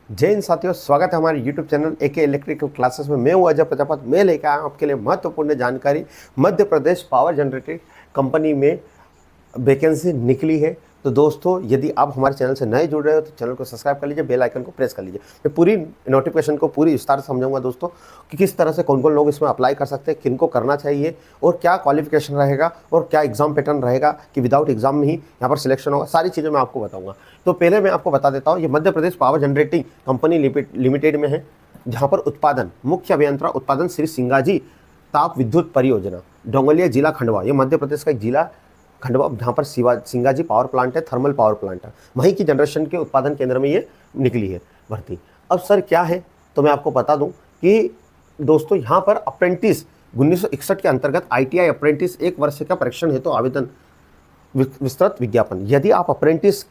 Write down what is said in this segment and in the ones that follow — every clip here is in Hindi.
जय हिंद साथियों, स्वागत है हमारे YouTube channel A K electrical classes में। मैं हूं अजय प्रजापत। मैं लेकर आया हूं आपके लिए महत्वपूर्ण जानकारी। मध्य प्रदेश पावर जनरेटिंग कंपनी में वैकेंसी निकली है। तो दोस्तों, यदि आप हमारे चैनल से नए जुड़ रहे हो तो चैनल को सब्सक्राइब कर लीजिए, बेल आइकन को प्रेस कर लीजिए। मैं पूरी नोटिफिकेशन को पूरी विस्तार से समझाऊंगा दोस्तों कि किस तरह से कौन कौन लोग इसमें अप्लाई कर सकते हैं, किनको करना चाहिए और क्या क्वालिफिकेशन रहेगा और क्या एग्जाम पैटर्न रहेगा कि विदाउट एग्जाम में ही यहाँ पर सिलेक्शन होगा। सारी चीज़ें मैं आपको बताऊँगा। तो पहले मैं आपको बता देता हूँ, ये मध्य Pradesh power generating company limited में है, जहाँ पर उत्पादन मुख्य अभियंता उत्पादन श्री सिंगाजी ताप विद्युत परियोजना, डोंगलिया जिला खंडवा। ये मध्य प्रदेश का एक जिला खंडवा, जहाँ पर सिंगाजी पावर प्लांट है, थर्मल पावर प्लांट है। वहीं की जनरेशन के उत्पादन केंद्र में ये निकली है भर्ती। अब सर क्या है, तो मैं आपको बता दूं कि दोस्तों यहाँ पर अप्रेंटिस 1961 के अंतर्गत ITI अप्रेंटिस 1 वर्ष का परीक्षण हेतु आवेदन विस्तृत विज्ञापन। यदि आप अप्रेंटिस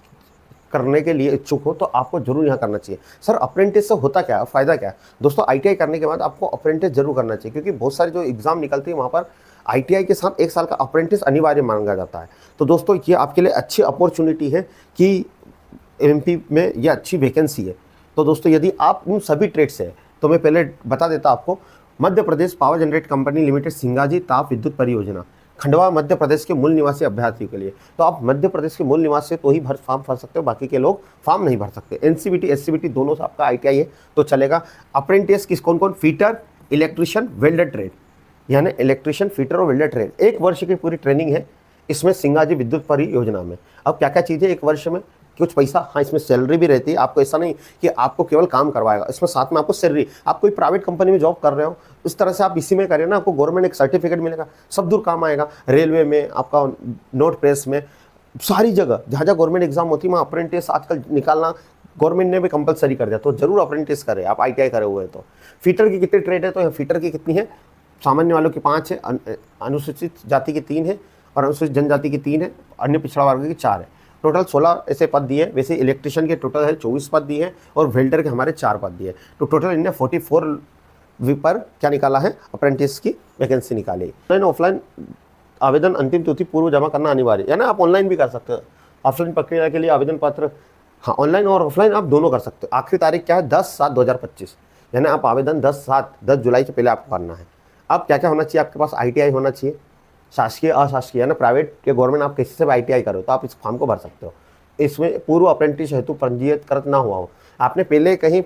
करने के लिए इच्छुक हो तो आपको जरूर यहाँ करना चाहिए। सर अप्रेंटिस से होता क्या है, फ़ायदा क्या है? दोस्तों ITI करने के बाद आपको अप्रेंटिस जरूर करना चाहिए, क्योंकि बहुत सारे जो एग्ज़ाम निकलते हैं वहाँ पर ITI के साथ 1 साल का अप्रेंटिस अनिवार्य मांगा जाता है। तो दोस्तों ये आपके लिए अच्छी अपॉर्चुनिटी है कि MP में ये अच्छी वैकेंसी है। तो दोस्तों यदि आप उन सभी ट्रेड से है तो मैं पहले बता देता आपको, Madhya Pradesh power generate company limited Singaji ताप विद्युत परियोजना खंडवा मध्य प्रदेश के मूल निवासी अभ्यर्थियों के लिए। तो आप मध्य प्रदेश के मूल निवासी तो ही फॉर्म भर सकते हो, बाकी के लोग फॉर्म नहीं भर सकते। NCVT SCVT दोनों से आपका ITI है तो चलेगा। अप्रेंटिस किस कौन कौन? फीटर, इलेक्ट्रिशियन, वेल्डर ट्रेड, यानी इलेक्ट्रिशियन, फीटर और वेल्डर ट्रेड। 1 वर्ष की पूरी ट्रेनिंग है इसमें सिंगाजी विद्युत परियोजना में। अब क्या क्या चीज़ें 1 वर्ष में? कुछ पैसा, हाँ इसमें सैलरी भी रहती है। आपको ऐसा नहीं कि आपको केवल काम करवाएगा, इसमें साथ में आपको सैलरी। आप कोई प्राइवेट कंपनी में जॉब कर रहे हो, इस तरह से आप इसी में करिए ना, आपको गवर्नमेंट एक सर्टिफिकेट मिलेगा, सब दूर काम आएगा। रेलवे में, आपका नोट प्रेस में, सारी जगह जहाँ जहाँ गवर्नमेंट एग्जाम होती है वहाँ अप्रेंटिस आजकल निकालना गवर्नमेंट ने भी कंपलसरी कर दिया। तो जरूर अप्रेंटिस करें आप, ITI करे हुए तो। फीटर की कितनी ट्रेड है? तो फीटर की कितनी है? सामान्य वालों की 5 है, अनुसूचित जाति की 3 है और अनुसूचित जनजाति की 3 है, अन्य पिछड़ा वर्ग की 4 है। टोटल 16 ऐसे पद दिए। वैसे इलेक्ट्रिशियन के टोटल है 24 पद दिए हैं और वेल्डर के हमारे 4 पद दिए। तो टोटल इनने 44 पर क्या निकाला है? अप्रेंटिस की वैकेंसी निकाली। ऑनलाइन ऑफलाइन आवेदन अंतिम तिथि पूर्व जमा करना अनिवार्य, यानी आप ऑनलाइन भी कर सकते हो। ऑफलाइन प्रक्रिया के लिए आवेदन पत्र, हाँ ऑनलाइन और ऑफलाइन आप दोनों कर सकते हो। आखिरी तारीख क्या है? 10/7/2025, यानी आप आवेदन 10 जुलाई से पहले आपको करना है। अब क्या क्या होना चाहिए? आपके पास ITI होना चाहिए, शासकीय अशासकीय, यानी प्राइवेट या गवर्नमेंट, आप किसी से भी ITI करो तो आप इस फॉर्म को भर सकते हो। इसमें पूर्व अप्रेंटिस हेतु पंजीकृत ना हुआ हो, आपने पहले कहीं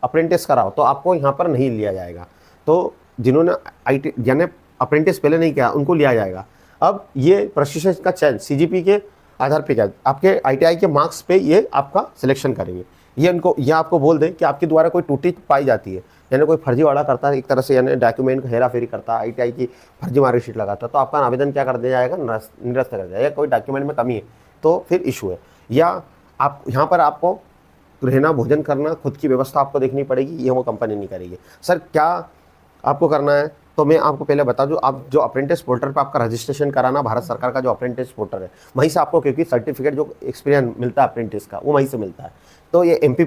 अप्रेंटिस करा हो तो आपको यहाँ पर नहीं लिया जाएगा। तो जिन्होंने IT यानी अप्रेंटिस पहले नहीं किया उनको लिया जाएगा। अब ये प्रशिक्षण का चयन CGP के आधार पे क्या, आपके ITI के मार्क्स पे ये आपका सिलेक्शन करेंगे। ये आपको बोल दें कि आपके द्वारा कोई त्रुटि पाई जाती है, यानी कोई फर्जीवाड़ा करता है एक तरह से, यानी डॉक्यूमेंट का हेरा फेरी करता है, ITI की फर्जी मार्कशीट लगाता है, तो आपका आवेदन क्या कर दिया जाएगा? निरस्त कर दिया जाएगा। कोई डॉक्यूमेंट में कमी है तो फिर इशू है। या आप यहाँ पर आपको रहना, भोजन करना, खुद की व्यवस्था आपको देखनी पड़ेगी, ये वो कंपनी नहीं करेगी। सर क्या आपको करना है? तो मैं आपको पहले बता दूं, आप जो अप्रेंटिस पोर्टल पर आपका रजिस्ट्रेशन कराना, भारत सरकार का जो अप्रेंटिस पोर्टल है वहीं से आपको, क्योंकि सर्टिफिकेट जो एक्सपीरियंस मिलता है अप्रेंटिस का वो वहीं से मिलता है। तो ये MP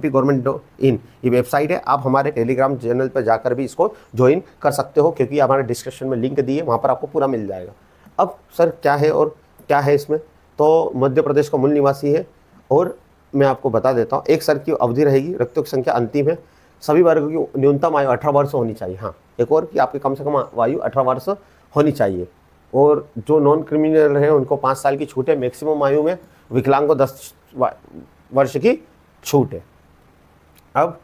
गवर्नमेंट.in ये वेबसाइट है। आप हमारे टेलीग्राम चैनल पर जाकर भी इसको ज्वाइन कर सकते हो, क्योंकि हमारे डिस्क्रिप्शन में लिंक दिए, वहाँ पर आपको पूरा मिल जाएगा। अब सर क्या है और क्या है इसमें? तो मध्य प्रदेश का मूल निवासी है और मैं आपको बता देता हूँ, 1 साल की अवधि रहेगी, रिक्तों की संख्या अंतिम है। सभी वर्ग की न्यूनतम आयु 18 वर्ष होनी चाहिए। हाँ एक और कि आपकी कम से कम आयु 18 वर्ष होनी चाहिए। और जो नॉन क्रिमिनल हैं उनको 5 साल की छूट है। मैक्सिमम आयु में विकलांग को 10 वर्ष की छूट है। अब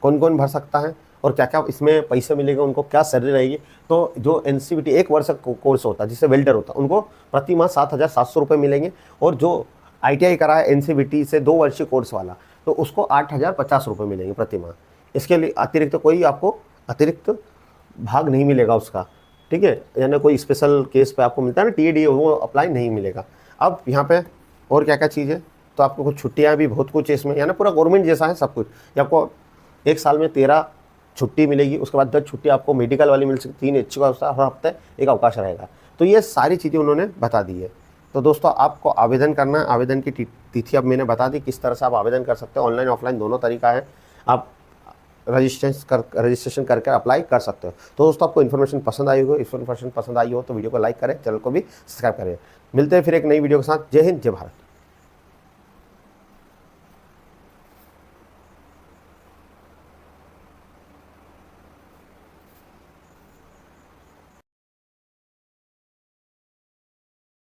कौन कौन भर सकता है और क्या क्या इसमें पैसे मिलेगा, उनको क्या सैलरी रहेगी? तो जो NCVT 1 वर्ष का कोर्स होता है जिससे वेल्डर होता है उनको प्रति माह 7,700 रुपये मिलेंगे। और जो ITI करा है NCVT से 2 वर्षीय कोर्स वाला तो उसको 8,050 रुपये मिलेंगे प्रति माह। इसके लिए अतिरिक्त कोई आपको अतिरिक्त भाग नहीं मिलेगा उसका, ठीक है, यानी कोई स्पेशल केस पे आपको मिलता है ना TAD, वो अप्लाई नहीं मिलेगा। अब यहाँ पे और क्या क्या चीज़ है? तो आपको कुछ छुट्टियाँ भी बहुत कुछ है इसमें, यानी पूरा गवर्नमेंट जैसा है सब कुछ। आपको 1 साल में 13 छुट्टी मिलेगी, उसके बाद 10 छुट्टी आपको मेडिकल वाली मिल सकती, 3 इच्छुक हर हफ्ते एक अवकाश रहेगा। तो ये सारी चीज़ें उन्होंने बता दी है। तो दोस्तों आपको आवेदन करना है, आवेदन की तिथि अब मैंने बता दी, किस तरह से आप आवेदन कर सकते हो। ऑनलाइन ऑफलाइन दोनों तरीका है, आप रजिस्ट्रेशन करके अप्लाई कर सकते हो। तो दोस्तों आपको इन्फॉर्मेशन पसंद आई हो तो वीडियो को लाइक करें, चैनल को भी सब्सक्राइब करें। मिलते हैं फिर एक नई वीडियो के साथ। जय हिंद, जय भारत।